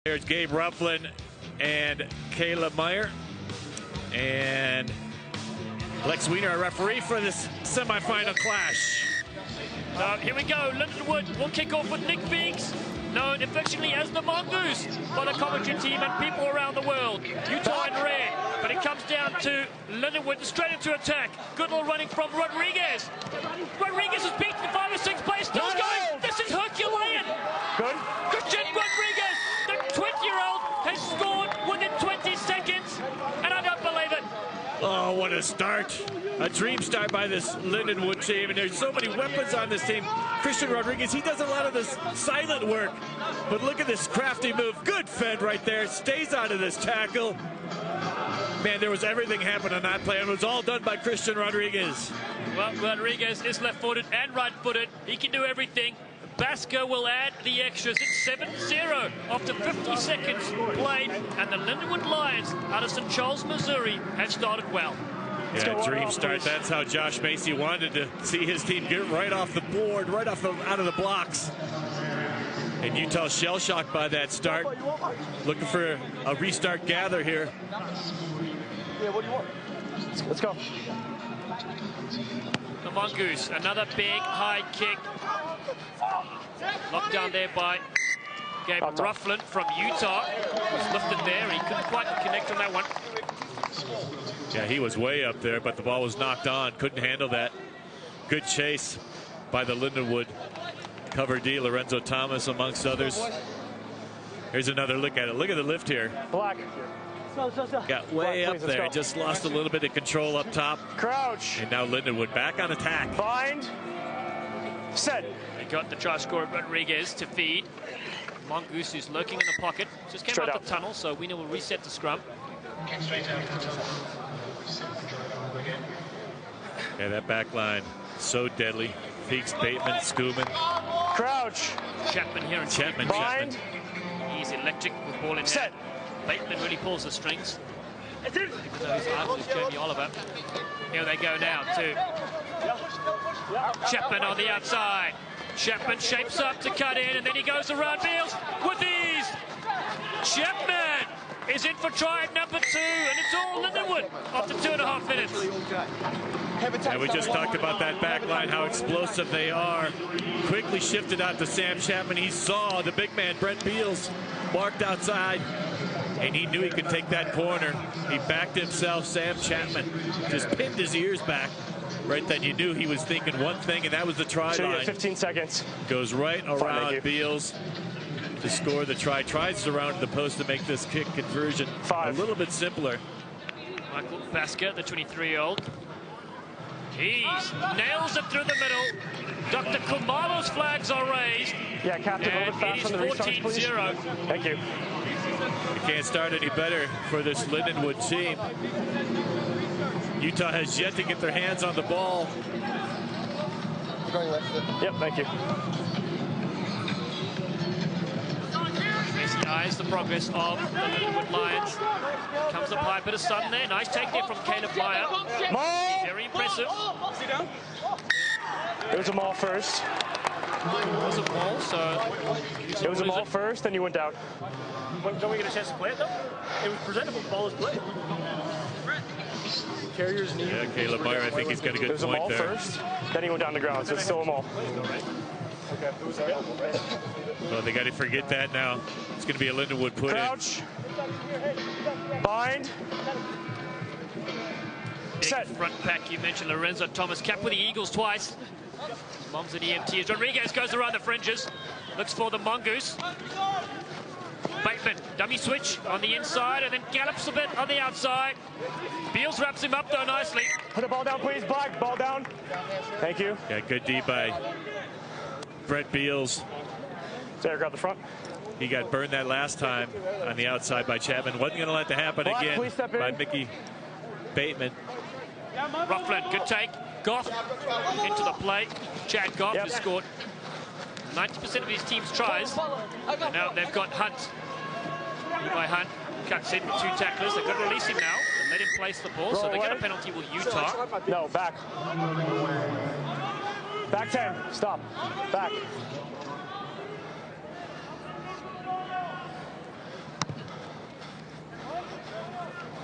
There's Gabe Rufflin and Caleb Meyer. And Lex Wiener, our referee for this semifinal clash. Here we go. Lindenwood will kick off with Nick Beeks, known affectionately as the Mongoose by the commentary team and people around the world. Utah in red, but it comes down to Lindenwood straight into attack. Good little running from Rodriguez. Rodriguez has beaten 5 or 6 players, still going. This is Herculean. Good. Christian Rodriguez, the 20-year-old, has scored within 20 seconds, and I don't believe it. Oh, what a start. A dream start by this Lindenwood team, and there's so many weapons on this team. Christian Rodriguez, he does a lot of this silent work, but look at this crafty move. Good fed right there, stays out of this tackle. Man, there was everything happened on that play, and it was all done by Christian Rodriguez. Well, Rodriguez is left-footed and right-footed. He can do everything. Basco will add the extras. It's 7-0 after 50 seconds played, and the Lindenwood Lions out of St. Charles, Missouri have started well. Yeah, dream start. That's how Josh Macy wanted to see his team get right off the board, right off out of the blocks. And Utah shell-shocked by that start. Looking for a restart gather here. Yeah, what do you want? Let's go. The Mongoose, another big high kick. Locked down there by Gabe Rufflin from Utah. Was lifted there. He couldn't quite connect on that one. Yeah, he was way up there, but the ball was knocked on. Couldn't handle that. Good chase by the Lindenwood cover D. Lorenzo Thomas, amongst others. Here's another look at it. Look at the lift here. Black. Got way up there. Just lost a little bit of control up top. Crouch. And now Lindenwood back on attack. Bind. Set. They got the try scorer Rodriguez to feed. Mongoose is lurking in the pocket. Just came out the tunnel, so Wiener will reset the scrum. Yeah, that back line, so deadly. Feeks, Bateman, Schumann. Crouch. Chapman here. And Chapman. He's electric with ball in set. hand. Bateman really pulls the strings. Even though his idol is Jamie Oliver. Here they go now to Chapman on the outside. Chapman shapes up to cut in, and then he goes around Beals with ease. Chapman is in for try number 2, and it's all Lindenwood after 2.5 minutes. And we just talked about that back line, how explosive they are. Quickly shifted out to Sam Chapman. He saw the big man, Brent Beals, marked outside, and he knew he could take that corner. He backed himself. Sam Chapman just pinned his ears back. Right then, you knew he was thinking one thing, and that was the try line. 15 seconds. Goes right around Beals to score the try. Tries to round the post to make this kick conversion a little bit simpler. Michael Basker, the 23-year-old. He nails it through the middle. Dr. Kumalo's flags are raised. Yeah, Captain, a little bit fast on the restarts, please. 14-0. Thank you. You can't start any better for this Lindenwood team. Utah has yet to get their hands on the ball. Yep, thank you. As he eyes the progress of the Lindenwood Lions. Comes the pipe at a sudden there. Nice take there from Caleb Meyer. Very impressive. It was a maul first. It was a maul, so... It was a maul first, then you went down. Don't we get a chance to play it, though? It was presented with ball as play. Carrier's knee. Yeah, Caleb Meyer, I think he's got a good point there. It was a maul first, then he went down the ground, so it's still a maul. Okay. It was available. Well, they got to forget that now. It's going to be a Lindenwood put Crouch. Bind. Set. Front pack, you mentioned Lorenzo Thomas, capped with the Eagles twice. Mom's an EMT as Rodriguez goes around the fringes. Looks for the Mongoose. Bateman, dummy switch on the inside and then gallops a bit on the outside. Beals wraps him up though nicely. Put the ball down, please. Black, ball down. Thank you. Yeah, good D by Brent Beals. Sarah, grab the front. He got burned that last time on the outside by Chapman. Wasn't going to let that happen again by Mickey Bateman. Rufflin, good take. Goff into the play. Chad Goff has scored 90% of his team's tries. And now they've got Hunt. Levi Hunt cuts in with 2 tacklers. They've got to release him now and let him place the ball. So they get a penalty with Utah. No, back. Back 10. Stop. Back.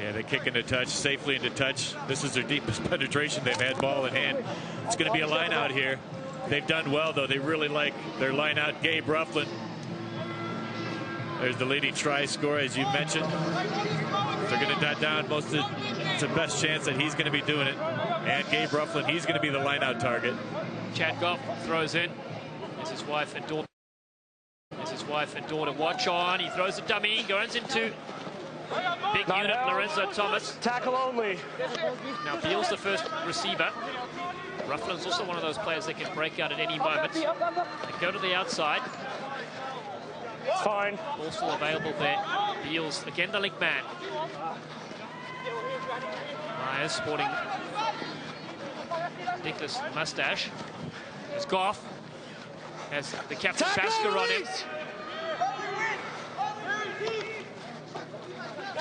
Yeah, they kick into touch, safely into touch. This is their deepest penetration they've had, ball in hand. It's going to be a line out here. They've done well, though. They really like their line out. Gabe Rufflin. There's the leading try scorer, as you mentioned. They're going to dot down most of it's the best chance that he's going to be doing it. And Gabe Rufflin, he's going to be the line out target. Chad Goff throws in. There's his wife and daughter. There's his wife and daughter watch on. He throws a dummy, goes into big unit Lorenzo Thomas. Tackle only. Now Beal's the first receiver. Rufflin's also one of those players that can break out at any moment. They go to the outside. Fine. Ball still available there. Beal's again the link man. Myers sporting ridiculous mustache. There's Goff. Has the captain Basker on him.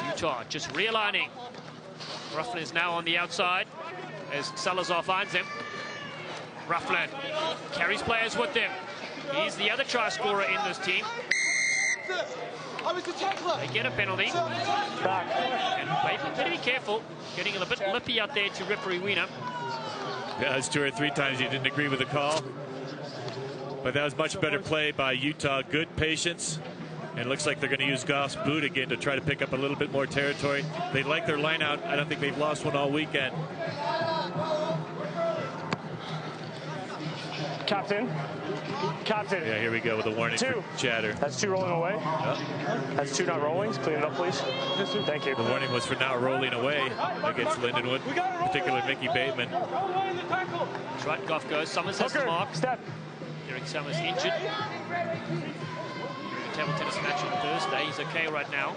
Utah just realigning. Rufflin is now on the outside as Salazar finds him. Rufflin carries players with him. He's the other try scorer in this team. They get a penalty. And they better be careful. Getting a little bit lippy out there to referee Wiener. Yeah, that's 2 or 3 times he didn't agree with the call. But that was much better play by Utah. Good patience. And it looks like they're going to use Goff's boot again to try to pick up a little bit more territory. They like their line out. I don't think they've lost one all weekend. Captain. Yeah, here we go with a warning 2. for chatter. That's 2 rolling away. Yep. That's 2 not rolling. Clean it up, please. Thank you. The warning was for now rolling away against Lindenwood, particularly Mickey Bateman. That's right, Goff goes. Summers has the mark. Step. Derek Summers injured. Table tennis match on Thursday. He's okay right now.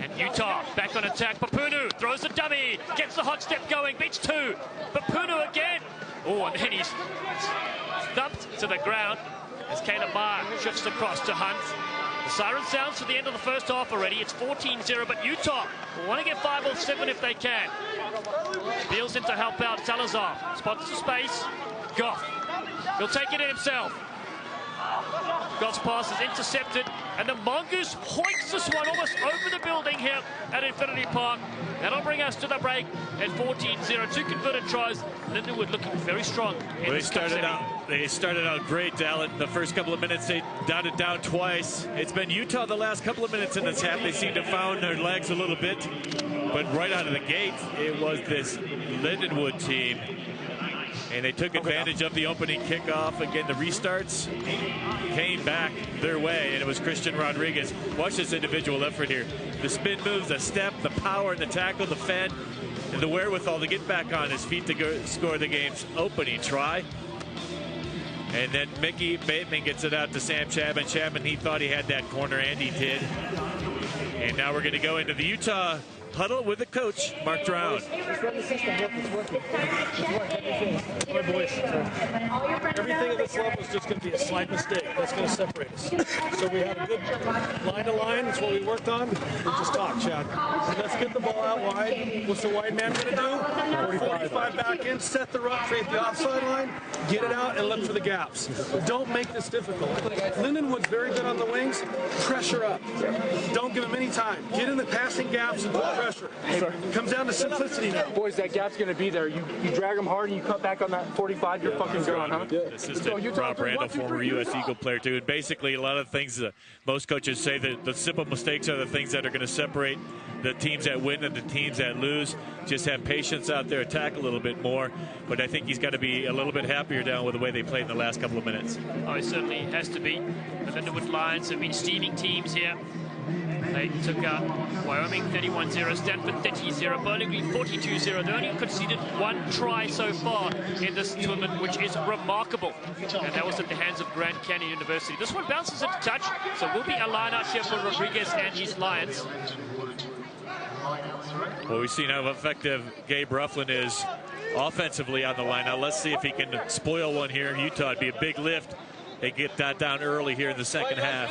And Utah back on attack. Papunu throws the dummy. Gets the hot step going. Beats 2. Papunu again. Oh, and then he's thumped to the ground as Caleb Meyer shifts across to Hunt. The siren sounds for the end of the first half already. It's 14-0, but Utah will want to get 5 or 7 if they can. Beals in to help out Salazar. Spots the space. Goff. He'll take it in himself. Goff's pass is intercepted, and the Mongoose hoiks this one almost over the building here at Infinity Park. That'll bring us to the break at 14-0. 2 converted tries. Lindenwood looking very strong. Well, they started out great, Alan. The first couple of minutes, they dotted down twice. It's been Utah the last couple of minutes in this half. They seem to have found their legs a little bit. But right out of the gate, it was this Lindenwood team. And they took advantage of the opening kickoff. Again, the restarts came back their way, and it was Christian Rodriguez. Watch this individual effort here. The spin moves, the step, the power, the tackle, the fend, and the wherewithal to get back on his feet to score the game's opening try. And then Mickey Bateman gets it out to Sam Chapman. Chapman, he thought he had that corner, and he did. And now we're going to go into the Utah huddle with the coach, Mark Drown. Everything at this level is just going to be a slight mistake. That's going to separate us. So we have a good line to line. That's what we worked on. We just talked, Chad. So let's get the ball out wide. What's the wide man going to do? 45 back in, set the rock, create the offside line, get it out, and look for the gaps. Don't make this difficult. Lindenwood's very good on the wings. Pressure up. Don't give him any time. Get in the passing gaps and put pressure. It comes down to simplicity now. Boys, that gap's going to be there. You drag them hard and you cut back on that 45, you're fucking gone, huh? Assistant Rob Randall, former U.S. Eagle player, too. And basically, a lot of things most coaches say that the simple mistakes are the things that are going to separate the teams that win and the teams that lose. Just have patience out there, attack a little bit more. But I think he's got to be a little bit happier down with the way they played in the last couple of minutes. Oh, it certainly has to be. The Lindenwood Lions have been steaming teams here. They took out Wyoming 31-0, Stanford 30-0, Bowling Green 42-0. They only conceded 1 try so far in this tournament, which is remarkable. And that was at the hands of Grand Canyon University. This one bounces into touch, so will be a line out here for Rodriguez and his Lions. Well, we've seen how effective Gabe Rufflin is offensively on the line. Now let's see if he can spoil one here. Utah, it'd be a big lift. They get that down early here in the second half.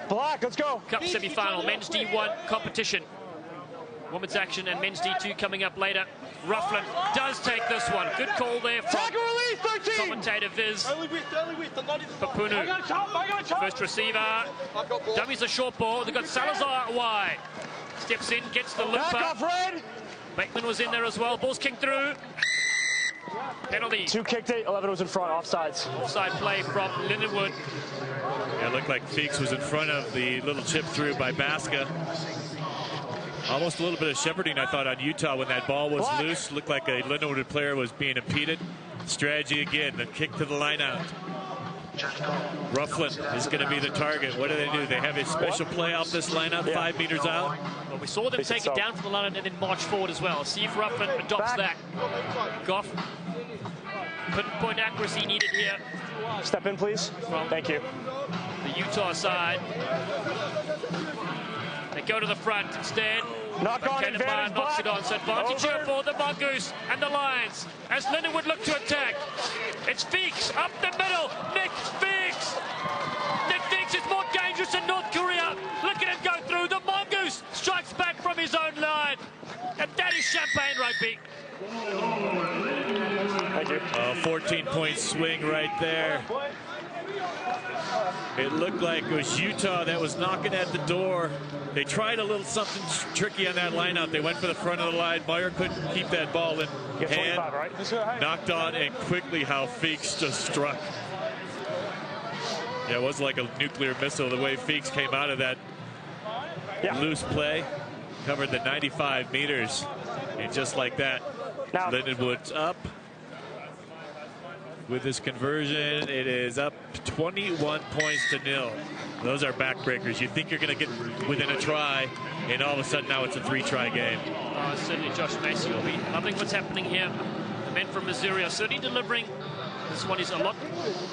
Black, let's go. Cup semi-final, men's D1 competition. Women's action and men's D2 coming up later. Rufflin does take this one. Good call there from commentator Viz Papunu. First receiver. Dummies a short ball. They've got Salazar out wide. Steps in, gets the limper. Bateman was in there as well. Ball's kicked through. Penalty. 2 kicked it, 11 was in front, offsides. Offside play from Lindenwood. Yeah, it looked like Feeks was in front of the little chip through by Baska. Almost a little bit of shepherding, I thought, on Utah when that ball was loose. Looked like a Lindenwood player was being impeded. Strategy again, the kick to the line out. Rufflin is going to be the target. What do? They have a special play off this lineup, 5 meters out. Well, we saw them take it down from the line and then march forward as well. See if Rufflin adopts that. Goff. Pinpoint accuracy needed here. Step in, please. Thank you. The Utah side. They go to the front instead. Knock on advantage, knocks it on. So advantage here for the Mongoose and the Lions as Lindenwood look to attack. It's Feeks up the middle. Nick Feeks. Nick Feeks is more dangerous than North Korea. Look at him go through. The Mongoose strikes back from his own line. And that is champagne rugby. Thank you. 14-point swing right there. It looked like it was Utah that was knocking at the door. They tried a little something tricky on that lineout. They went for the front of the line. Meyer couldn't keep that ball in hand. Right? Knocked on, and quickly how Feeks just struck. Yeah, it was like a nuclear missile the way Feeks came out of that loose play. Covered the 95 meters. And just like that, Lindenwood's up. With this conversion, it is up 21 points to 0. Those are backbreakers. You think you're going to get within a try, and all of a sudden now it's a 3-try game. Certainly Josh Macy will be loving what's happening here. The men from Missouri are certainly delivering. This one is a lot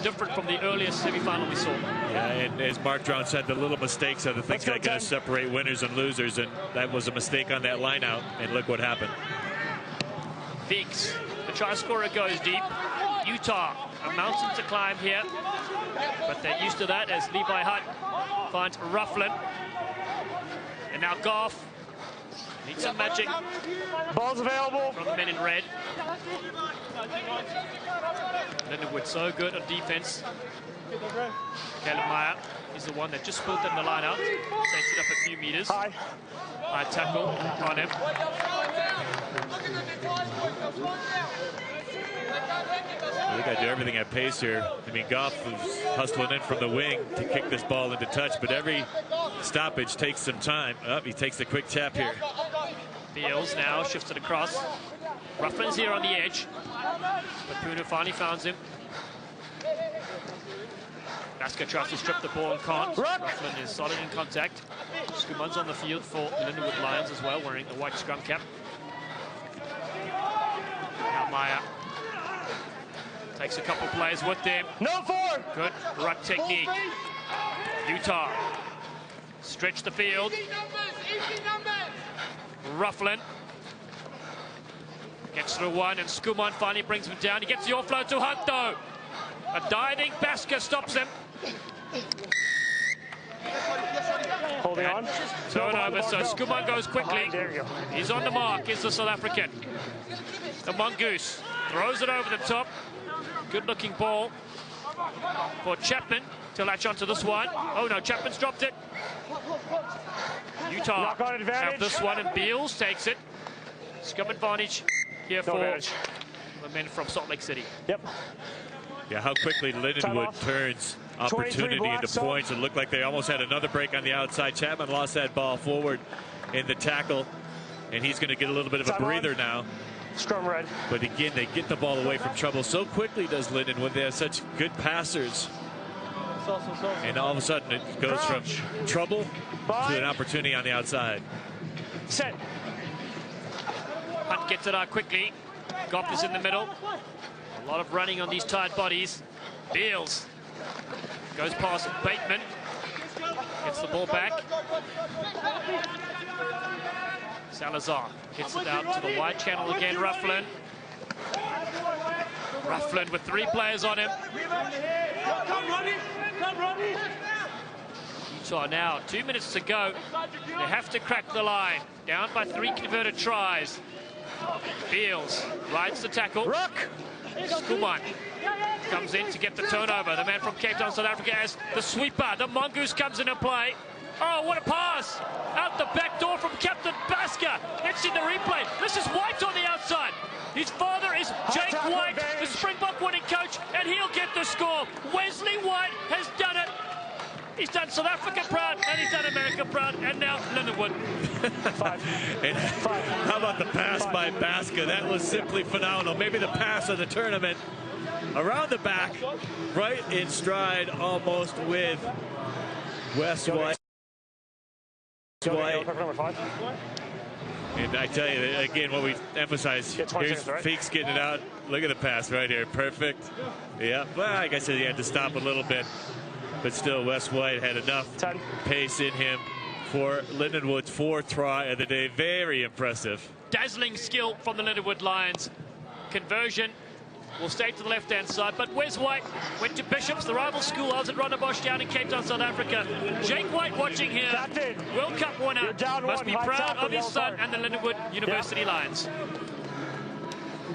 different from the earlier semi-final we saw. Yeah, and as Mark Drown said, the little mistakes are the things that are going to separate winners and losers, and that was a mistake on that line out, and look what happened. Feeks, the try scorer goes deep. Utah, a mountain to climb here, but they're used to that as Levi Hutt finds Rufflin. And now Goff needs some magic. Ball's available From the men in red. Lindenwood so good on defense. Caleb Meyer is the one that just pulled them the line out. Takes it up a few meters. High tackle on him. They got to do everything at pace here. I mean, Goff was hustling in from the wing to kick this ball into touch, but every stoppage takes some time. He takes the quick tap here. Beals now shifts it across. Rufflin's here on the edge, but Puna finally finds him. Baska tries to strip the ball and can't. Rufflin is solid in contact. Skuman's on the field for Lindenwood Lions as well, wearing the white scrum cap. Now Meyer takes a couple players with them. Good ruck technique. Utah stretch the field. Rufflin gets through one, and Skuman finally brings him down. He gets the offload to Hunt, though. A diving Baska stops him. Holding on. Turnover, so Skuman goes quickly. He's on the mark, is the South African. The Mongoose throws it over the top. Good-looking ball for Chapman to latch onto this one. Oh, no, Chapman's dropped it. Utah have this one, and Beals takes it. Scum advantage here for the men from Salt Lake City. Yeah, how quickly Lindenwood turns opportunity into points. It looked like they almost had another break on the outside. Chapman lost that ball forward in the tackle, and he's going to get a little bit of a breather now. Scrum red. But again, they get the ball away from trouble so quickly, does Lindenwood. They have such good passers. And all of a sudden, it goes from trouble to an opportunity on the outside. Set. Hunt gets it out quickly. Goff is in the middle. A lot of running on these tight bodies. Beals goes past Bateman. Gets the ball back. Salazar hits it out to the wide channel again. Rufflin. Rufflin with 3 players on him. Utah now, 2 minutes to go. They have to crack the line. Down by 3 converted tries. Beals rides the tackle. Skuman comes in to get the turnover. The man from Cape Town, South Africa, has the sweeper. The mongoose comes into play. Oh, what a pass! Out the back door from Captain Basker. It's in the replay. This is White on the outside. His father is Jake White, the Springbok winning coach, and he'll get the score. Wesley White has done it. He's done South Africa proud, and he's done America proud, and now Lindenwood. How about the pass by Basker? That was simply phenomenal. Maybe the pass of the tournament. Around the back, right in stride, almost with Wes White. And I tell you, again, what we emphasize, here's Feeks getting it out. Look at the pass right here. Perfect. Yeah, well, like I said, he had to stop a little bit. But still, Wes White had enough pace in him for Lindenwood's 4th try of the day. Very impressive. Dazzling skill from the Lindenwood Lions. Conversion will stay to the left-hand side, but Wes White went to Bishops, the rival school. I was at Rondebosch down in Cape Town, South Africa. Jake White watching here. World Cup winner. Must be proud of his son and the Lindenwood University Lions.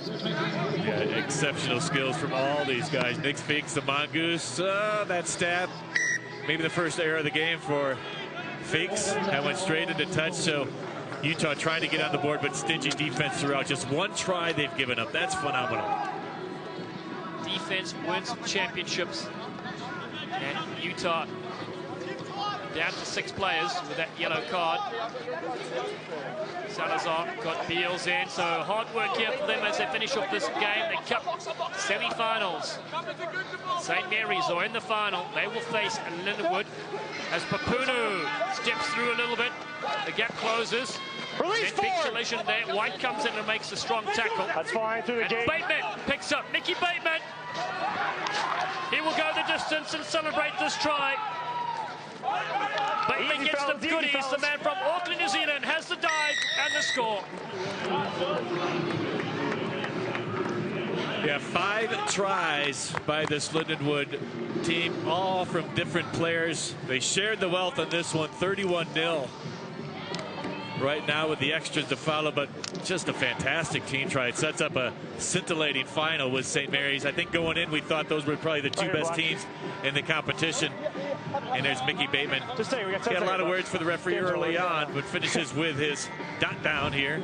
Yeah, exceptional skills from all these guys. Nick Feeks, the mongoose. That stab, maybe the first error of the game for Feeks. That went straight into touch, so Utah trying to get on the board, but stingy defense throughout. Just 1 try they've given up. That's phenomenal. Defense wins championships. And Utah down to 6 players with that yellow card. Salazar got Beals in, so hard work here for them as they finish off this game. The Cup semi-finals. St. Mary's are in the final. They will face Lindenwood as Papunu steps through a little bit. The gap closes. Release then big collision there. White comes in and makes a strong tackle. That's fine through the gate. Bateman picks up. Mickey Bateman. He will go the distance and celebrate this try. Bateman gets the goodies. The man from Auckland, New Zealand has the dive and the score. Yeah, 5 tries by this Lindenwood team, all from different players. They shared the wealth on this one, 31-0. Right now with the extras to follow, but just a fantastic team try. It sets up a scintillating final with St. Mary's. I think going in, we thought those were probably the 2 best teams in the competition. And there's Mickey Bateman. He had a lot of words for the referee early on, but finishes with his dot down here.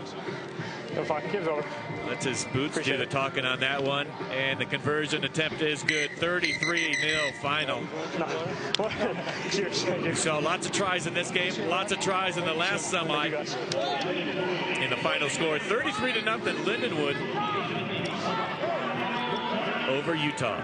Lets his boots do the talking on that one. And the conversion attempt is good. 33-0 final. We saw lots of tries in this game, lots of tries in the last semi. In the final score, 33-0 Lindenwood over Utah.